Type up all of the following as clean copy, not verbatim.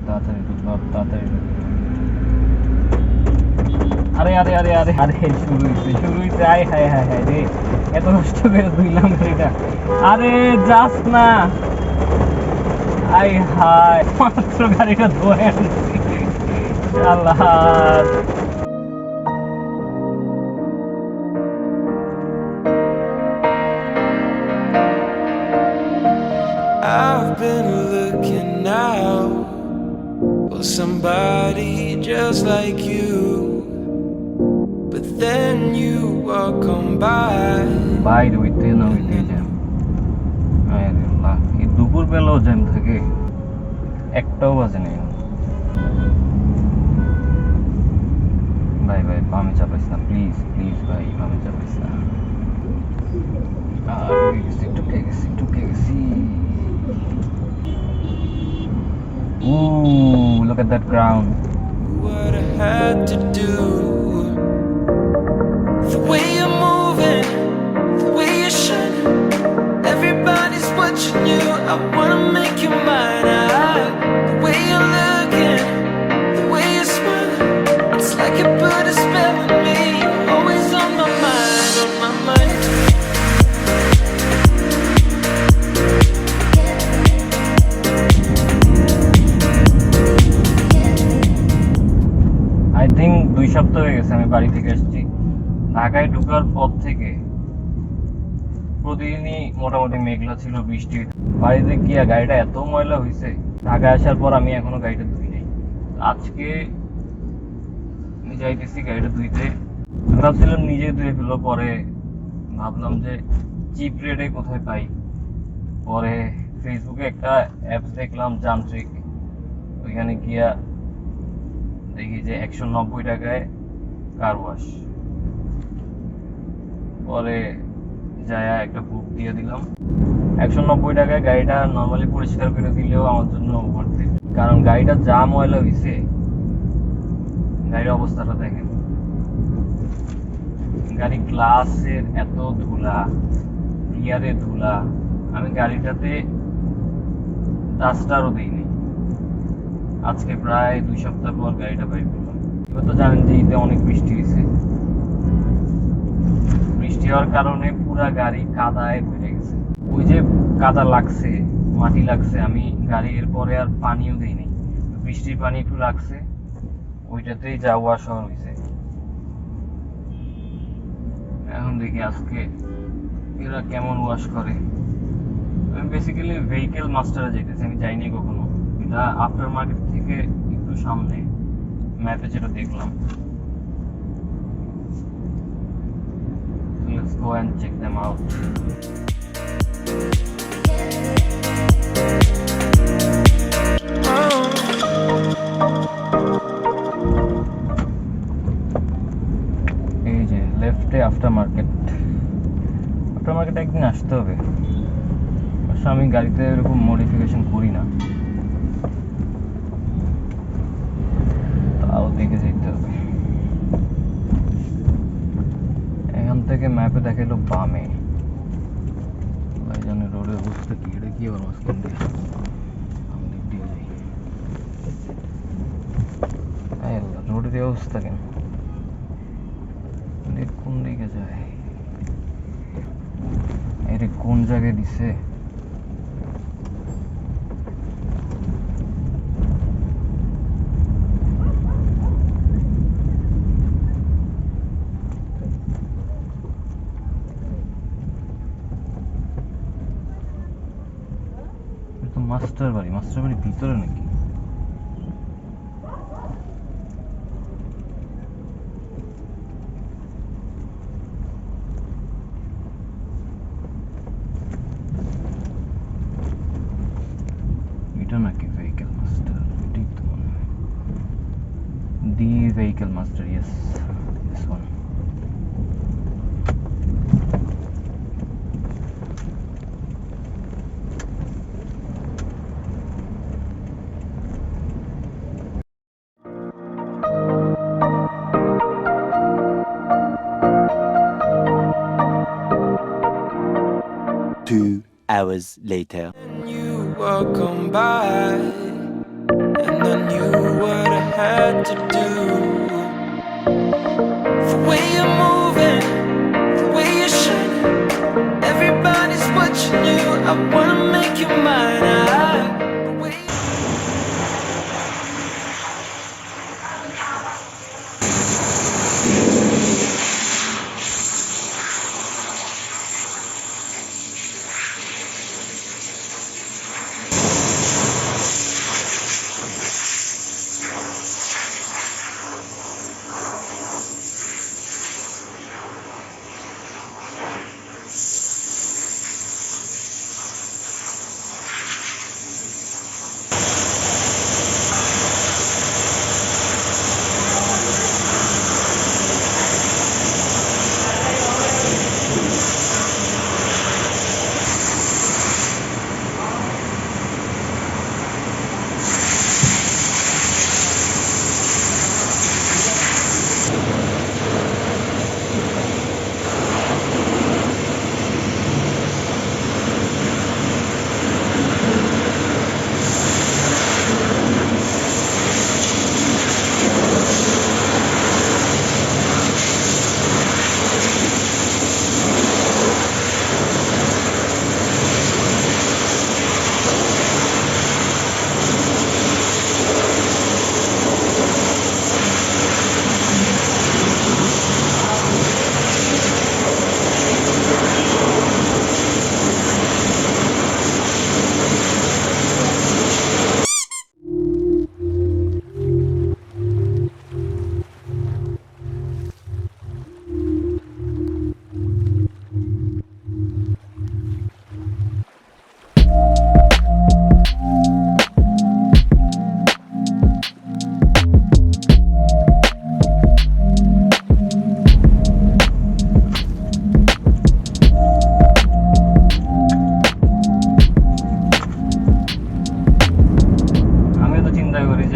তাড়াতাড়ি ঢুক বাপ, তাড়াতাড়ি ঢুক। আরে আরে আরে আরে আরে শুরু হইছে আয় হায় হায় হায় রে, এত কষ্ট করে ধুইলাম গাড়িটা। আরে যাস না, আয় হায় মাত্র গাড়িটা ধোয়া আনছি। আল্লাহ, I've been looking out for somebody just like you, but then you walk on by. বাইরে হইতে না হইতে জ্যাম। আরে আল্লাহ, এই দুপুর বেলাও জ্যাম থাকে, একটাও বাজে নেই। ভাই ভাই বামে চাপাইস না প্লিজ প্লিজ ভাই, বামে চাপাইস না। ঢুকে গেছি। Ooh, look at that ground. What I had to do, the way you're moving, the way you're shining, everybody's watching you. I wanna make you mine. The way you're looking, the way you're smiling, it's like you put a spell on me. Always on my mind, on my mind. I think 2 সপ্তাহ হয়ে গেছে আমি বাড়ি থেকে আসছি। ঢাকায় ঢোকার পর থেকে প্রতিদিনই মোটামুটি মেঘলা ছিল, বৃষ্টি। বাড়িতে গিয়া গাড়িটা এত ময়লা হয়েছে, ঢাকায় আসার পর আমি এখনো গাড়িটা ধুই নাই। আজকে আমি যাইতেছি গাড়িটা ধুইতে, ভাবছিলাম নিজে ধুয়ে ফেলবো, পরে ভাবলাম যে চিপ রেটে কোথায় পাই। পরে ফেসবুকে একটা অ্যাপস দেখলাম যান্ত্রিক, ওইখানে গিয়া দেখি যে 190 টাকায় কার ওয়াশ। পরে যায়া একটা বুক দিয়ে দিলাম। 190 টাকায় গাড়িটা নর্মালি পরিষ্কার করে দিলেও আমার জন্য ওভারথ, কারণ গাড়িটা যা ময়লা হয়েছে, গাড়ির অবস্থাটা দেখেন। গাড়ি গ্লাসের এত ধুলা, গিয়ারে ধুলা, আমি গাড়িটাতে ডাস্টারও দিইনি। আজকে প্রায় 2 সপ্তাহ পর গাড়িটা বাইর করলাম। এবার তো জানেন যে ঈদে অনেক বৃষ্টি হয়েছে, বৃষ্টি হওয়ার কারণে পুরা গাড়ি কাদায় ভরে গেছে। ওই যে কাদা লাগছে, মাটি লাগছে, আমি গাড়ি এরপরে আর পানিও দিইনি, বৃষ্টির পানি একটু লাগছে, ওইটাতেই যা ওয়াশ হওয়া হয়েছে। এখন দেখি আজকে এরা কেমন ওয়াশ করে। আমি বেসিক্যালি ভেহিকেল মাস্টারে যেতেছি, আমি যাইনি কখনো। এটা আফটার মার্কেট থেকে একটু সামনে, ম্যাপে যেটা দেখলাম। Let's go and check them out. এই যে লেফটে আফটার মার্কেট। আফটার মার্কেটে একদিন আসতে হবে। আমি গাড়িতে এরকম মডিফিকেশন করি না, তাও দেখে যেতে হবে। এখান থেকে ম্যাপে দেখাইলো বামে। ভাইজানে রোডের অবস্থা কি, এটা কি আবার মাঝখান দিয়ে যাই। রোডের অবস্থা কেন, কোন দিকে যায়, এর কোন জায়গায় দিছে। মাস্টার বাড়ি ভিতরে নাকি? এটা নাকি ভেহিকেল মাস্টার? এটাই তো মনে হয় the vehicle master. Yes, this one. Two hours later. And you walk on by, and I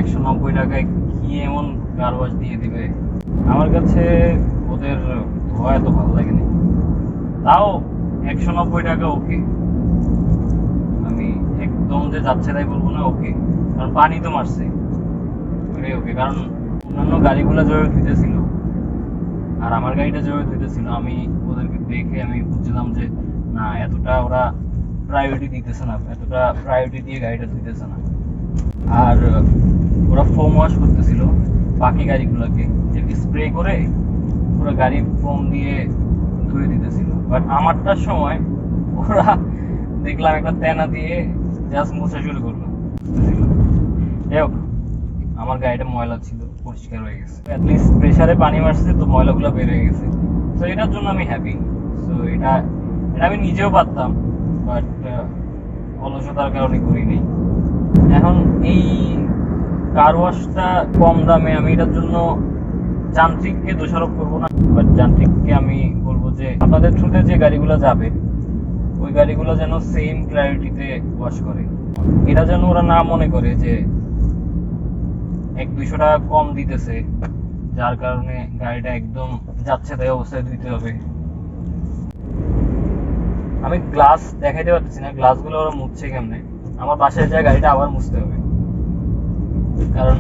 190 টাকায় কি এমন কার ওয়াশ দিয়ে দিবে। আমার কাছে ওদের ধোয়া এত ভালো লাগেনি, তাও 190 টাকা ওকে। আমি একদম যে যাচ্ছে তাই বলবো না, ওকে, কারণ পানি তো মারছে, ওকে। কারণ অন্যান্য গাড়িগুলো যেভাবে ধুইতেছিল আর আমার গাড়িটা যেভাবে ধুইতেছিল, আমি ওদেরকে দেখে আমি বুঝলাম যে না, এতটা ওরা প্রায়োরিটি দিতেছে না, এতটা প্রায়োরিটি দিয়ে গাড়িটা ধুইতেছে না। আর ওরা ফোম ওয়াশ করতেছিল বাকি গাড়িগুলোকে, যে স্প্রে করে পুরো গাড়ি ফোম দিয়ে ধুয়ে দিতেছিল। বাট আমারটার সময় ওরা দেখলাম একটা তেনা দিয়ে জাস্ট মুছা শুরু করলো। যাই হোক, আমার গাড়িটা ময়লা ছিল, পরিষ্কার হয়ে গেছে, অ্যাটলিস্ট প্রেসারে পানি মারছে তো ময়লাগুলো বের হয়ে গেছে। তো এটার জন্য আমি হ্যাপি। তো এটা আমি নিজেও পারতাম, বাট অলসতার কারণে করিনি। এখন এই কার ওয়াশটা কম দামে, আমি এটার জন্য যান্ত্রিককে দোষারোপ করবো না, বাট যান্ত্রিককে আমি বলবো যে আপনাদের থ্রুতে যে গাড়িগুলো যাবে ওই গাড়িগুলো যেন সেম ক্লারিটিতে ওয়াশ করে। এটা যেন ওরা না মনে করে যে 100-200 টাকা কম দিতেছে, যার কারণে গাড়িটা একদম যাচ্ছে তাই অবস্থায় ধুইতে হবে। আমি গ্লাস দেখাইতে পারতেছি না, গ্লাসগুলো ওরা মুছছে কেমনে। আমার বাসায় যায় গাড়িটা আবার মুছতে হবে, কারণ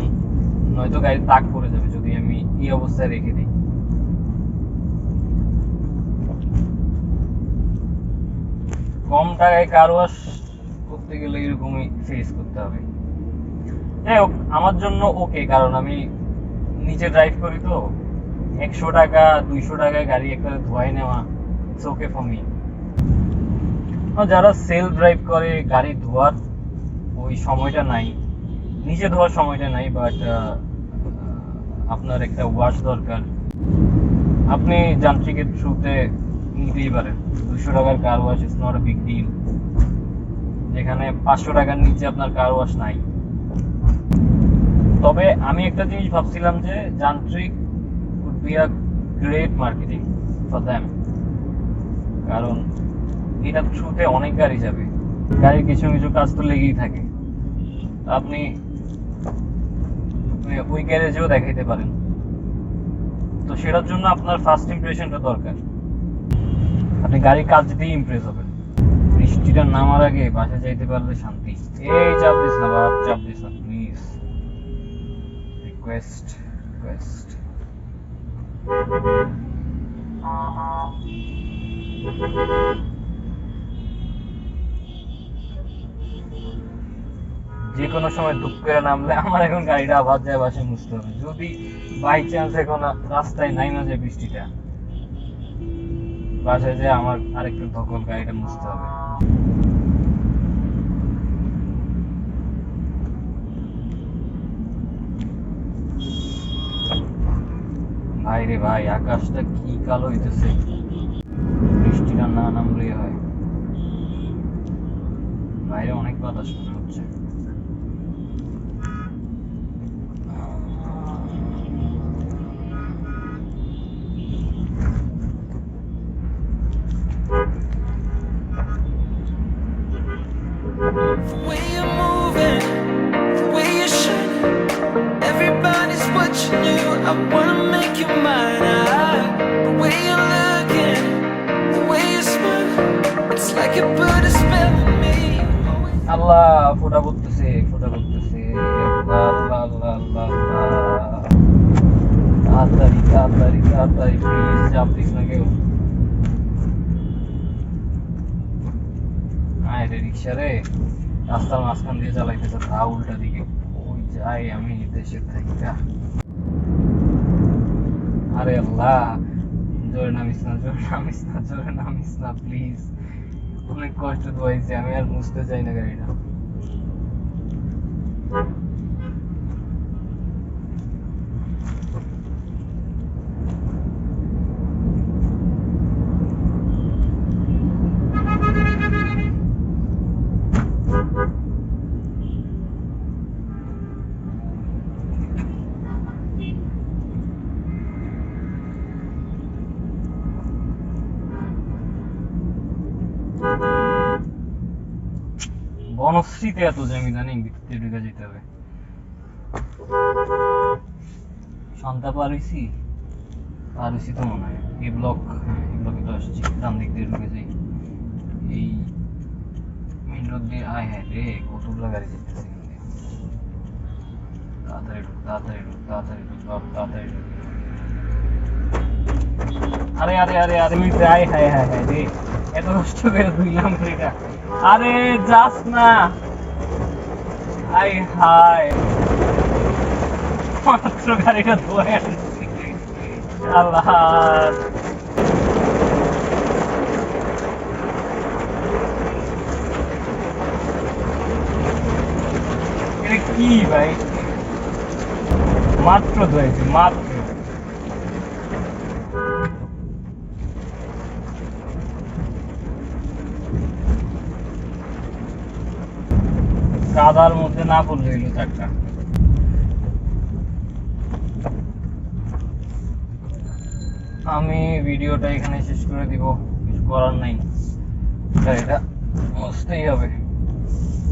নয়তো গাড়ির তাক পড়ে যাবে যদি আমি এই অবস্থায় রেখে দিই। কম টাকায় কার ওয়াশ করতে গেলে এরকমই ফেস করতে হবে। যাই হোক, আমার জন্য ওকে, কারণ আমি নিজে ড্রাইভ করি তো 100 টাকা 200 টাকায় গাড়ি একটা ধোয়াই নেওয়া, ইটস ওকে ফর মি। যারা সেলফ ড্রাইভ করে গাড়ি ধোয়ার ওই সময়টা নাই, নিজে ধোয়ার সময়টা নাই, বাট আপনার একটা ওয়াশ দরকার, আপনি যান্ত্রিকের থ্রুতে নিতেই পারেন। 200 টাকার car wash is not a big deal, যেখানে 500 টাকার নিচে আপনার কার ওয়াশ নাই। তবে আমি একটা জিনিস ভাবছিলাম যে যান্ত্রিক would be a great marketing for them, কারণ এটার থ্রুতে অনেক গাড়ি যাবে, গাড়ির কিছু কিছু কাজ তো লেগেই থাকে। আপনি ওই গ্যারেজেও দেখাইতে পারেন, তো সেটার জন্য আপনার ফার্স্ট ইমপ্রেশনটা দরকার। আপনি গাড়ির কাজ দিতেই ইমপ্রেস হবেন। বৃষ্টিটা নামার আগে বাসা যাইতে পারলে শান্তি। এই চাপ দিস না বাপ, চাপ দিস না প্লিজ, রিকোয়েস্ট। যে কোনো সময় দুঃখ করে নামলে আমার এখন গাড়িটা আবার যায় বাসায় মুছতে হবে, যদি বাই চান্স এখন রাস্তায় নাই না যে বৃষ্টিটা, বাসায় যায় আমার আরেকটু ধকল গাড়িটা মুছতে হবে। ভাই রে ভাই, আকাশটা কি কালো হইতেছে, বৃষ্টিটা না নামলেই হয়। বাইরে অনেক বাতাস মনে হচ্ছে। The way you're moving, the way you should. Everybody's watching you. I wanna make you mine. The way you're looking, the way you smile. It's like you put a spell on me. আল্লাহ, ফোঁটা পড়তেছে। তাড়াতাড়ি please, চাপ this না কেউ। আরে রিক্সা রে, রাস্তার মাঝখান দিয়ে চালাইতেছে, তা উল্টা দিকে। ওই যাই আমি দেশের থাইকা। আরে আল্লাহ, জোরে নামিস না প্লিজ, অনেক কষ্ট হয়েছে, আমি আর মুছতে চাই না গাড়িটা। বনশ্রীতে এত জ্যাম, ইদানিং ভিতরে ঢুকে যেতে হবে। শান্তা পারিছি তো মনে হয় এই ব্লক, এই ব্লকে তো আসছি, ডান দিক দিয়ে ঢুকে যাই, এই মেন রোড দিয়ে। আয় হ্যাঁ রে, কতগুলো গাড়ি যেতেছে এখান দিয়ে। তাড়াতাড়ি ঢুক, তাড়াতাড়ি ঢুক, তাড়াতাড়ি ঢুক, তাড়াতাড়ি ঢুক। আরে আরে আরে আরে আয় হায় হায় হায় রে, এত কষ্ট করে ধুইলাম এটা। আরে যাস না, আয় হায়, মাত্র গাড়িটা ধোয়া আনছি। আল্লাহ, এটা কি ভাই, মাত্র ধুয়েছি মাত্র। কাদার মধ্যে না পড়লে হইলো চারটা। আমি ভিডিওটা এখানে শেষ করে দিব, কিছু করার নাই, এটা বুঝতেই হবে।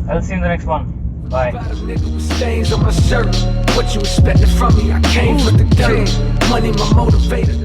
I'll see you in the next one. Bye. Stains on my shirt. What you expecting from me? I came for the dirt. Money my motivator.